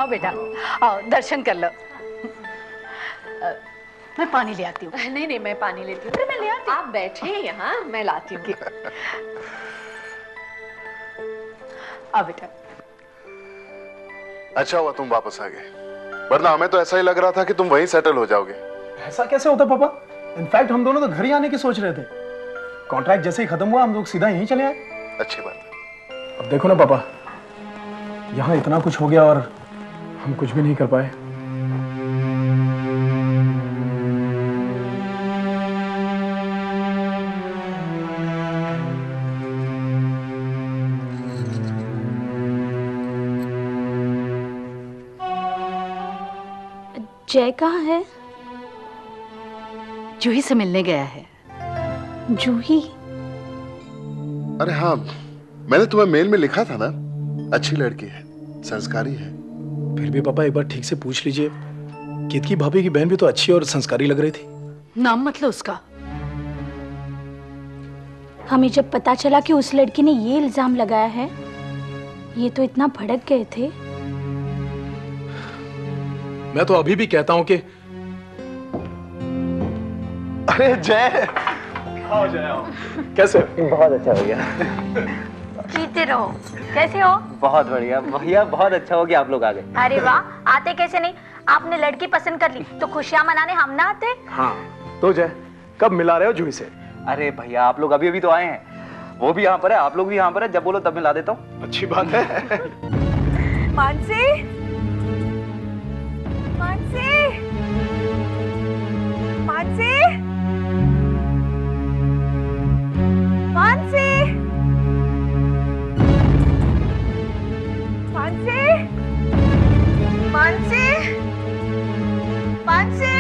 आओ बेटा, आओ दर्शन कर लो। मैं पानी ले आती हूँ। नहीं नहीं, मैं पानी लेती हूँ। मैं ले आती हूँ। आप बैठे यहाँ, मैं लाती हूँ। आओ बेटा। अच्छा हुआ तुम वापस आ गए, वरना हमें तो ऐसा ही लग रहा था कि तुम वहीं सेटल हो जाओगे। ऐसा कैसे होता पापा? इनफैक्ट हम दोनों तो घर ही आने की सोच रहे थे। कॉन्ट्रैक्ट जैसे ही खत्म हुआ हम लोग सीधा यहीं चले आए। अच्छी बात है। अब देखो ना पापा, यहाँ इतना कुछ हो गया और हम कुछ भी नहीं कर पाए। जय कहाँ है? जूही से मिलने गया है। जूही? अरे हाँ, मैंने तुम्हें मेल में लिखा था ना, अच्छी लड़की है, संस्कारी है। फिर भी पापा एक बार ठीक से पूछ लीजिए। केतकी भाभी की बहन भी तो अच्छी और संस्कारी लग रही थी। नाम मतलब उसका? हमें जब पता चला कि उस लड़की ने ये इल्जाम लगाया है, ये तो इतना भड़क गए थे। मैं तो अभी भी कहता हूँ कि अरे जय, आओ जय आओ। कैसे? बहुत अच्छा हो गया। जीते रहो। कैसे हो? बहुत बढ़िया भैया, बहुत अच्छा हो गया आप लोग आ गए। अरे वाह, आते कैसे नहीं? आपने लड़की पसंद कर ली तो खुशियां मनाने हम ना आते? हाँ तो जय, कब मिला रहे हो जूही से? अरे भैया आप लोग अभी अभी तो आए हैं, वो भी यहाँ पर है, आप लोग भी यहाँ पर है, जब बोलो तब मिला देता हूँ। अच्छी बात है। मानसी, मानसी, मानसी, मानसी, मानसी, मानसी, मानसी,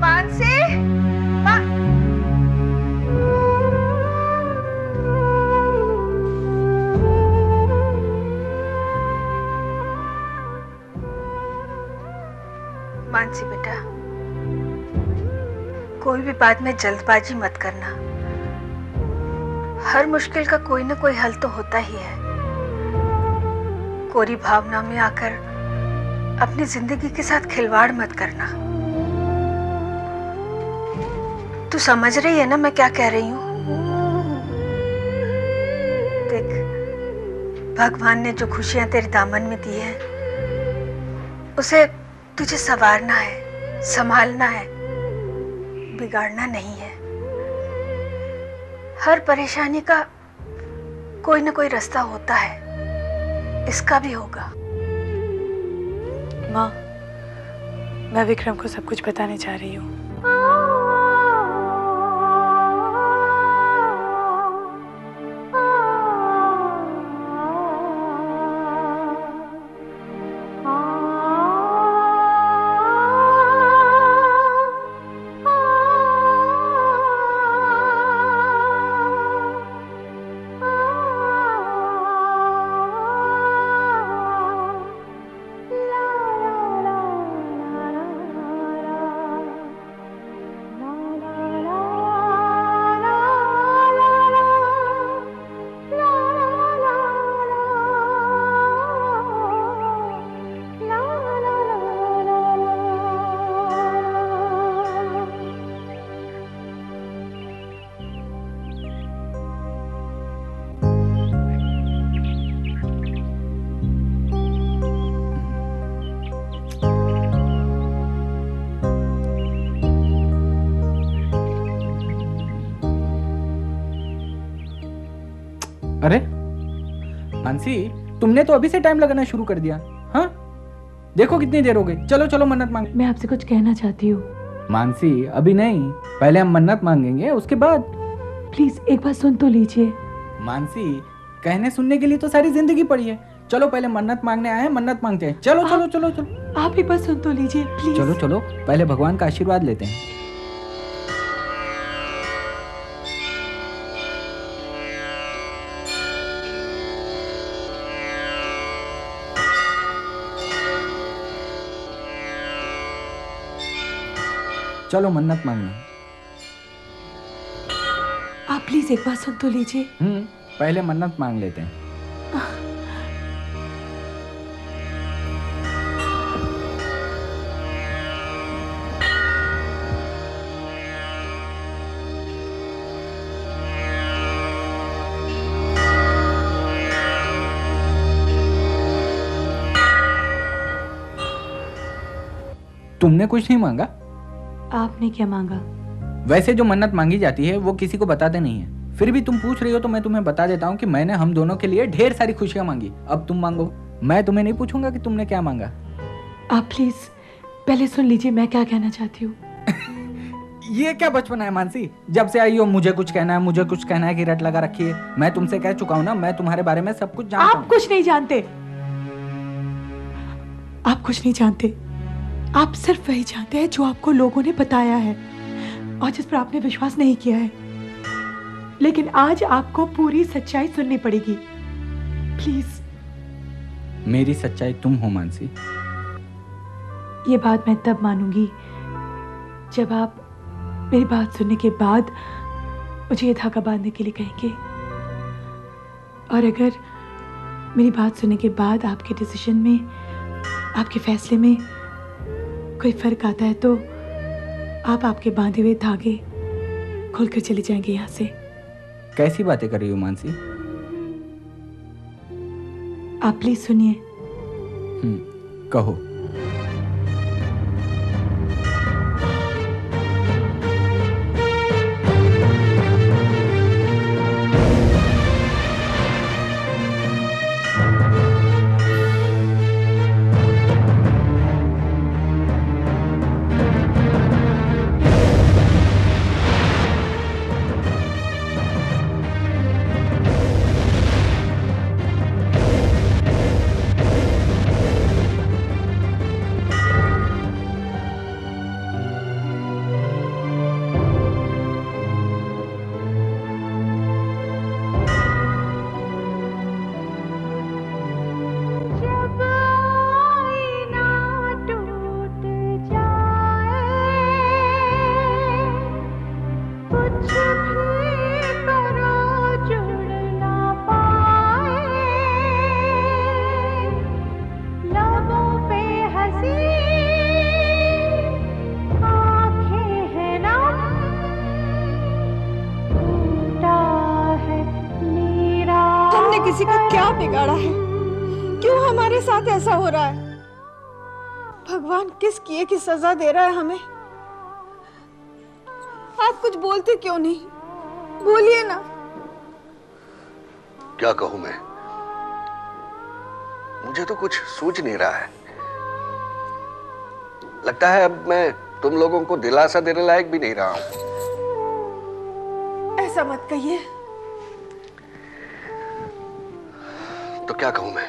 मानसी, मानसी बेटा, कोई भी बात में जल्दबाजी मत करना। हर मुश्किल का कोई ना कोई हल तो होता ही है। कोरी भावना में आकर अपनी जिंदगी के साथ खिलवाड़ मत करना। तू समझ रही है ना मैं क्या कह रही हूँ? देख, भगवान ने जो खुशियां तेरे दामन में दी है, उसे तुझे संवारना है, संभालना है, बिगाड़ना नहीं है। हर परेशानी का कोई ना कोई रास्ता होता है, इसका भी होगा। माँ, मैं विक्रम को सब कुछ बताने जा रही हूँ। अरे मानसी, तुमने तो अभी से टाइम लगाना शुरू कर दिया। हाँ देखो कितनी देर हो गई। चलो चलो मन्नत मांग। मैं आपसे कुछ कहना चाहती हूँ। मानसी अभी नहीं, पहले हम मन्नत मांगेंगे उसके बाद। प्लीज एक बात सुन तो लीजिए। मानसी, कहने सुनने के लिए तो सारी जिंदगी पड़ी है। चलो पहले मन्नत मांगने आए हैं, मन्नत मांगते हैं। चलो चलो चलो चलो। आप एक बात सुन तो लीजिए प्लीज। चलो चलो पहले भगवान का आशीर्वाद लेते हैं। चलो मन्नत मांगना। आप प्लीज एक बात सुन तो लीजिए। पहले मन्नत मांग लेते हैं। तुमने कुछ नहीं मांगा? आपने क्या मांगा? वैसे जो मन्नत मांगी जाती है वो किसी को बताते नहीं है, फिर भी तुम पूछ रही हो तो मैं तुम्हें बता देता हूँ कि मैंने हम दोनों के लिए ढेर सारी खुशियां मांगी। अब तुम मांगो, मैं तुम्हें नहीं पूछूंगा कि तुमने क्या मांगा। आप प्लीज पहले सुन लीजिए मैं क्या कहना चाहती हूँ। ये क्या बचपना है मानसी, जब से आई हो मुझे कुछ कहना है की रट लगा रखी है। मैं तुमसे कह चुका हूँ ना, मैं तुम्हारे बारे में सब कुछ जानता हूँ। आप कुछ नहीं जानते, आप कुछ नहीं जानते। आप सिर्फ वही जानते हैं जो आपको लोगों ने बताया है और जिस पर आपने विश्वास नहीं किया है। लेकिन आज आपको पूरी सच्चाई सुननी पड़ेगी, प्लीज। मेरी सच्चाई तुम हो मानसी। ये बात मैं तब मानूंगी जब आप मेरी बात सुनने के बाद मुझे ये धागा बांधने के लिए कहेंगे। और अगर मेरी बात सुनने के बाद आपके डिसीजन में, आपके फैसले में कोई फर्क आता है तो आप आपके बांधे हुए धागे खोलकर चले जाएंगे यहाँ से। कैसी बातें कर रही हो मानसी? आप प्लीज सुनिए। कहो। किसी का क्या बिगाड़ा है? क्यों हमारे साथ ऐसा हो रहा है? भगवान किस किए की सजा दे रहा है हमें? आप कुछ बोलते क्यों नहीं? बोलिए ना। क्या कहूं मैं? मुझे तो कुछ सूझ नहीं रहा है। लगता है अब मैं तुम लोगों को दिलासा देने लायक भी नहीं रहा हूं। ऐसा मत कहिए। तो क्या कहूं मैं?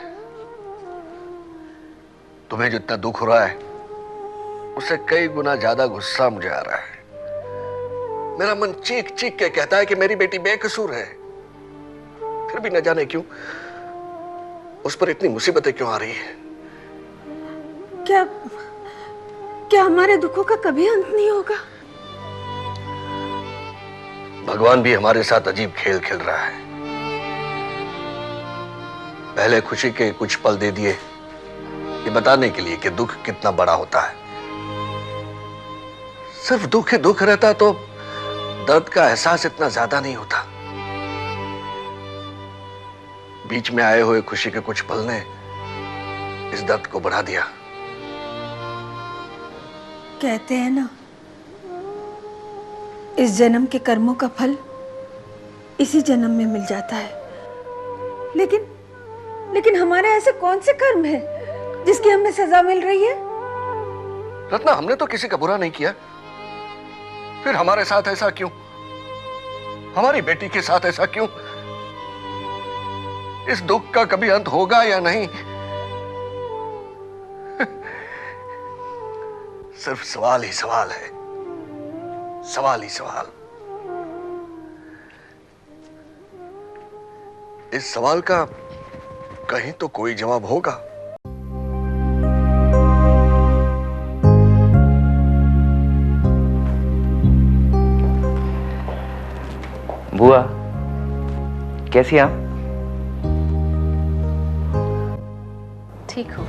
तुम्हें जितना दुख हो रहा है उससे कई गुना ज्यादा गुस्सा मुझे आ रहा है। मेरा मन चीख चीख के कहता है कि मेरी बेटी बेकसूर है, फिर भी न जाने क्यों उस पर इतनी मुसीबतें क्यों आ रही है। क्या हमारे दुखों का कभी अंत नहीं होगा? भगवान भी हमारे साथ अजीब खेल खेल रहा है। पहले खुशी के कुछ पल दे दिए ये बताने के लिए कि दुख कितना बड़ा होता है। सिर्फ दुख ही दुख रहता तो दर्द का एहसास इतना ज्यादा नहीं होता। बीच में आए हुए खुशी के कुछ पल ने इस दर्द को बढ़ा दिया। कहते हैं ना, इस जन्म के कर्मों का फल इसी जन्म में मिल जाता है। लेकिन हमारे ऐसे कौन से कर्म है जिसकी हमें सजा मिल रही है? रत्ना, हमने तो किसी का बुरा नहीं किया, फिर हमारे साथ ऐसा क्यों? हमारी बेटी के साथ ऐसा क्यों? इस दुख का कभी अंत होगा या नहीं? सिर्फ सवाल ही सवाल है, सवाल ही सवाल। इस सवाल का कहीं तो कोई जवाब होगा। बुआ, कैसी आप? ठीक हो?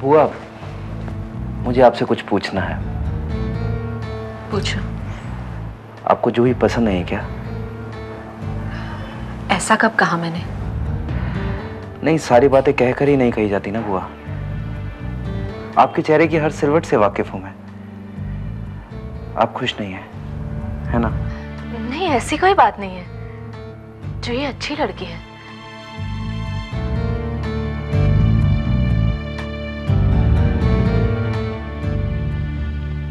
बुआ, मुझे आपसे कुछ पूछना है। पूछो। आपको जूही पसंद नहीं है क्या? ऐसा कब कहा मैंने? नहीं, सारी बातें कहकर ही नहीं कही जाती ना बुआ। आपके चेहरे की हर सिलवट से वाकिफ हूं मैं। आप खुश नहीं है, है ना? नहीं, ऐसी कोई बात नहीं है। जो ये अच्छी लड़की है।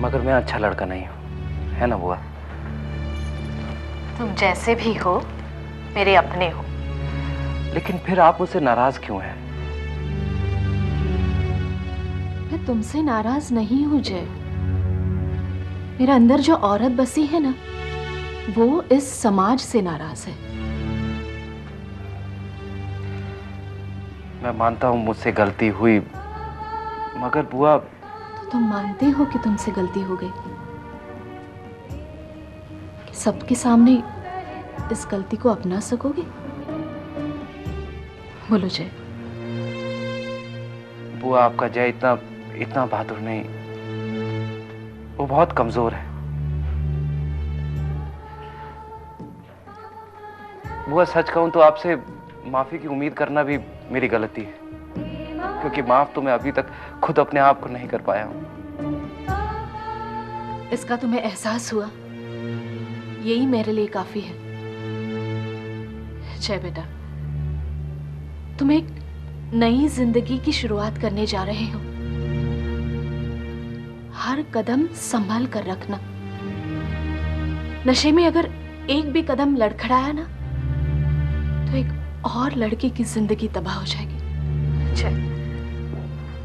मगर मैं अच्छा लड़का नहीं हूं, है ना बुआ? तुम जैसे भी हो मेरे अपने हो। लेकिन फिर आप मुझसे नाराज क्यों हैं? मैं तुमसे नाराज नहीं हूं जय। मेरा अंदर जो औरत बसी है ना, वो इस समाज से नाराज है। मैं मानता हूं मुझसे गलती हुई, मगर बुआ। तो तुम मानते हो कि तुमसे गलती हो गई? कि सबके सामने इस गलती को अपना सकोगे? बोलो जय। बुआ, आपका जय इतना बहादुर नहीं, वो बहुत कमजोर है। बुआ, सच कहूं तो आपसे माफी की उम्मीद करना भी मेरी गलती है, क्योंकि माफ तो मैं अभी तक खुद अपने आप को नहीं कर पाया हूं। इसका तुम्हें एहसास हुआ, यही मेरे लिए काफी है। जय बेटा, तुम एक नई जिंदगी की शुरुआत करने जा रहे हो। हर कदम संभाल कर रखना। नशे में अगर एक भी कदम लड़खड़ाया ना, तो एक और लड़की की जिंदगी तबाह हो जाएगी। जय,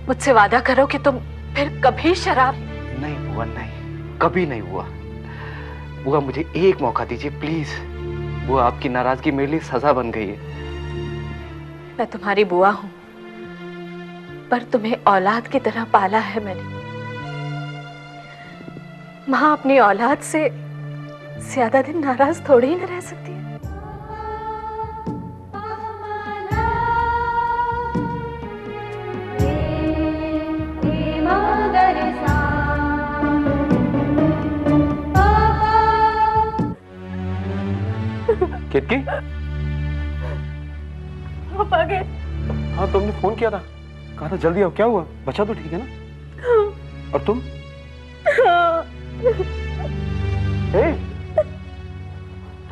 मुझसे वादा करो कि तुम फिर कभी शराब। नहीं बुआ, नहीं, कभी नहीं हुआ। बुआ, मुझे एक मौका दीजिए प्लीज। बुआ, आपकी नाराजगी मेरे लिए सजा बन गई है। मैं तुम्हारी बुआ हूं, पर तुम्हें औलाद की तरह पाला है मैंने। मां अपनी औलाद से ज्यादा दिन नाराज थोड़ी ही न रह सकती है। केतकी? आप आ गए? हाँ, तुमने फोन किया था, कहा था जल्दी आओ। क्या हुआ? बच्चा तो ठीक है ना? और तुम? ए,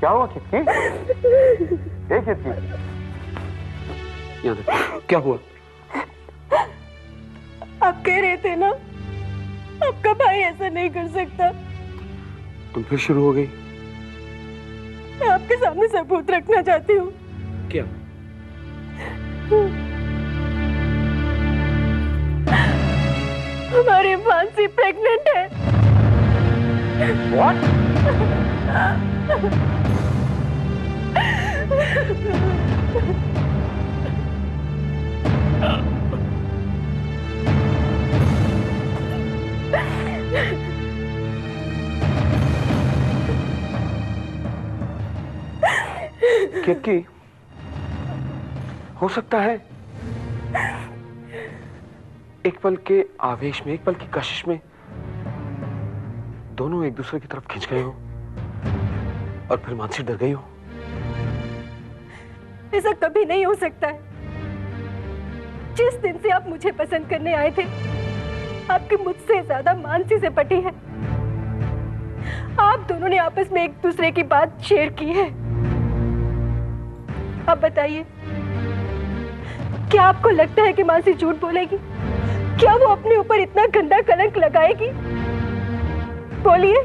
क्या हुआ केतकी? ए केतकी, यहाँ देखो, क्या हुआ? आप कह रहे थे ना, आपका भाई ऐसा नहीं कर सकता। तुम फिर शुरू हो गई। मैं आपके सामने सबूत रखना चाहती हूँ। क्या? हमारी मानसी प्रेग्नेंट है। What? केतकी, हो सकता है एक पल के आवेश में, एक पल की कशिश में दोनों एक दूसरे की तरफ खिंच गए हो और फिर मानसी डर गई हो। ऐसा कभी नहीं हो सकता है। जिस दिन से आप मुझे पसंद करने आए थे, आपकी मुझसे ज्यादा मानसी से पटी है। आप दोनों ने आपस में एक दूसरे की बात शेयर की है। आप बताइए, क्या आपको लगता है कि मानसी झूठ बोलेगी? क्या वो अपने ऊपर इतना गंदा कलंक लगाएगी? बोलिए।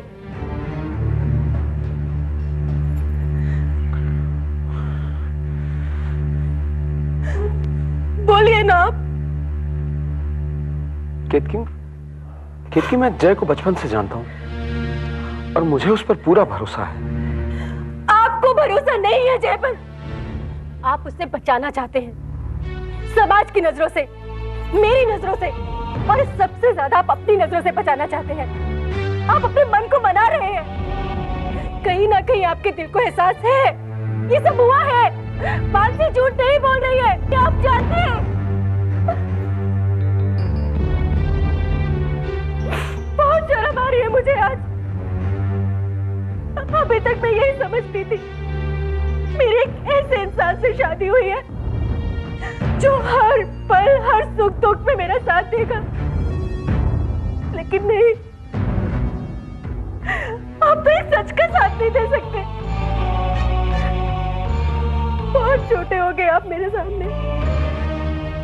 बोलिए ना आप। केतकी, मैं जय को बचपन से जानता हूं और मुझे उस पर पूरा भरोसा है। आपको भरोसा नहीं है जय पर। आप उसे बचाना चाहते हैं, समाज की नजरों से, मेरी नजरों से, और सबसे ज्यादा आप अपनी नजरों से बचाना चाहते हैं। आप अपने मन को मना रहे हैं। कहीं ना कहीं आपके दिल को एहसास है ये सब हुआ है। मानसी झूठ नहीं बोल रही है, क्या आप जानते हैं? बहुत शर्म आ रही है मुझे आज। अभी तक मैं यही समझती थी मेरी एक ऐसे इंसान से शादी हुई है जो हर पल हर सुख दुख में मेरा साथ देगा। लेकिन नहीं, आप फिर सच का साथ नहीं दे सकते। बहुत छोटे हो गए आप मेरे सामने,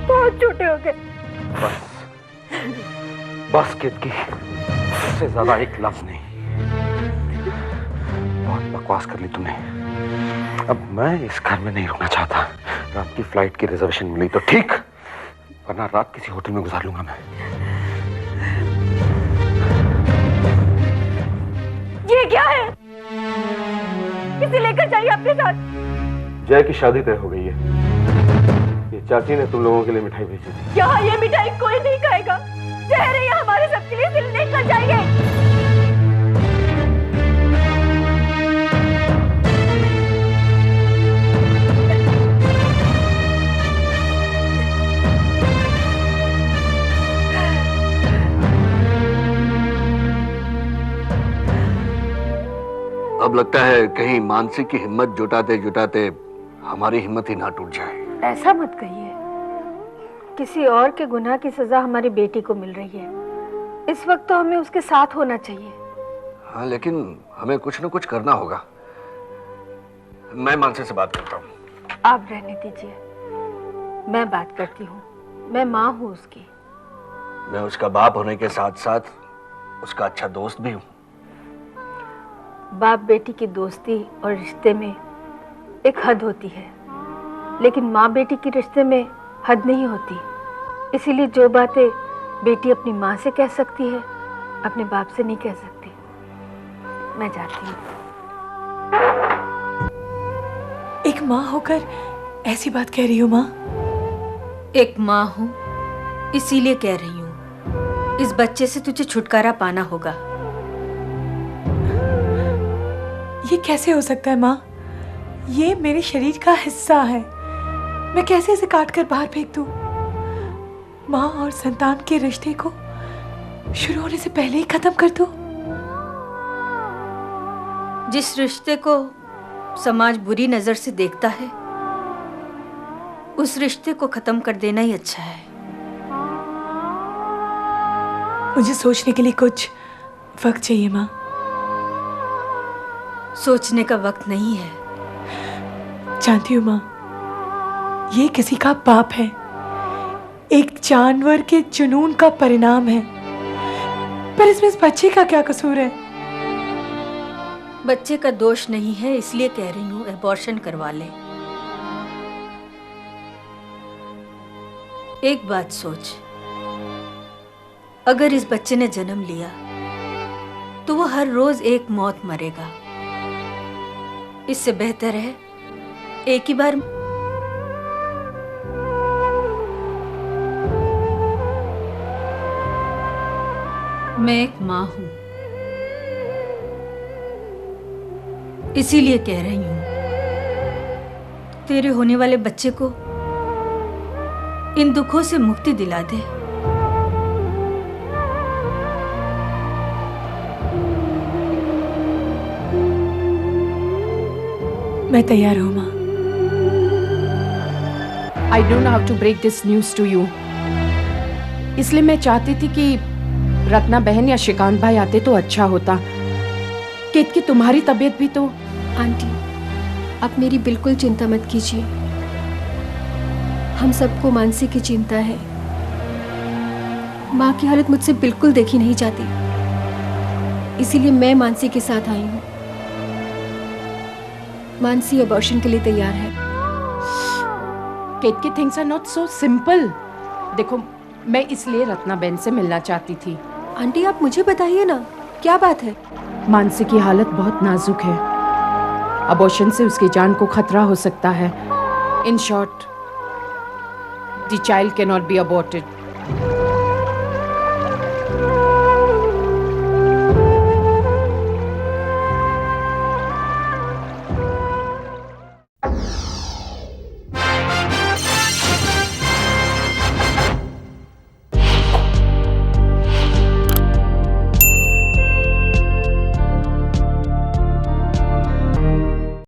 बहुत छोटे हो गए। बस केतकी, उससे ज्यादा एक लफ्ज नहीं। बहुत बकवास कर ली तुमने। अब मैं इस घर में नहीं रुकना चाहता। रात की फ्लाइट की रिजर्वेशन मिली तो ठीक, वरना रात किसी होटल में गुजार लूंगा मैं। ये क्या है? इसे लेकर जाइए अपने साथ। जय की शादी तय हो गई है। ये चाची ने तुम लोगों के लिए मिठाई भेजी थी। यहाँ ये मिठाई कोई नहीं खाएगा। जहर है ये हमारे सबके लिए, इसे लेकर जाइए। अब लगता है कहीं मानसी की हिम्मत जुटाते जुटाते हमारी हिम्मत ही ना टूट जाए। ऐसा मत कहिए। किसी और के गुनाह की सजा हमारी बेटी को मिल रही है। इस वक्त तो हमें उसके साथ होना चाहिए। हाँ, लेकिन हमें कुछ न कुछ करना होगा। मैं मानसी से बात करता हूँ। आप रहने दीजिए, मैं बात करती हूँ। मैं माँ हूँ उसकी। मैं उसका बाप होने के साथ साथ उसका अच्छा दोस्त भी हूँ। बाप बेटी की दोस्ती और रिश्ते में एक हद होती है, लेकिन माँ बेटी के रिश्ते में हद नहीं होती। इसीलिए जो बातें बेटी अपनी माँ से कह सकती है, अपने बाप से नहीं कह सकती। मैं जाती हूँ। एक माँ होकर ऐसी बात कह रही हो माँ? एक माँ हूँ, इसीलिए कह रही हूँ। इस बच्चे से तुझे छुटकारा पाना होगा। ये कैसे हो सकता है माँ? ये मेरे शरीर का हिस्सा है। मैं कैसे इसे काट कर बाहर फेंक दूं? माँ और संतान के रिश्ते को शुरू होने से पहले ही खत्म कर दूं? जिस रिश्ते को समाज बुरी नजर से देखता है, उस रिश्ते को खत्म कर देना ही अच्छा है। मुझे सोचने के लिए कुछ वक्त चाहिए माँ। सोचने का वक्त नहीं है। जानती हूँ माँ, ये किसी का पाप है, एक जानवर के जुनून का परिणाम है। पर इसमें इस बच्चे का क्या कसूर है? बच्चे का दोष नहीं है, इसलिए कह रही हूँ एबॉर्शन करवा ले। एक बात सोच, अगर इस बच्चे ने जन्म लिया तो वो हर रोज एक मौत मरेगा। इससे बेहतर है एक ही बार। मैं एक माँ हूं, इसीलिए कह रही हूं, तेरे होने वाले बच्चे को इन दुखों से मुक्ति दिला दे। मैं तैयार हूँ माँ। I don't know how to break this news to you. इसलिए मैं चाहती थी कि रत्ना बहन या श्रीकांत भाई आते तो अच्छा होता। केतकी, तुम्हारी तबीयत भी तो। आंटी, आप मेरी बिल्कुल चिंता मत कीजिए। हम सबको मानसी की चिंता है। माँ की हालत मुझसे बिल्कुल देखी नहीं जाती, इसीलिए मैं मानसी के साथ आई हूँ। मानसी अबॉर्शन के लिए तैयार है। Ketaki, things are not so simple. देखो, मैं इसलिए रत्ना बहन से मिलना चाहती थी। आंटी, आप मुझे बताइए ना, क्या बात है? मानसी की हालत बहुत नाजुक है। अबॉर्शन से उसकी जान को खतरा हो सकता है। In short, the child can not be aborted.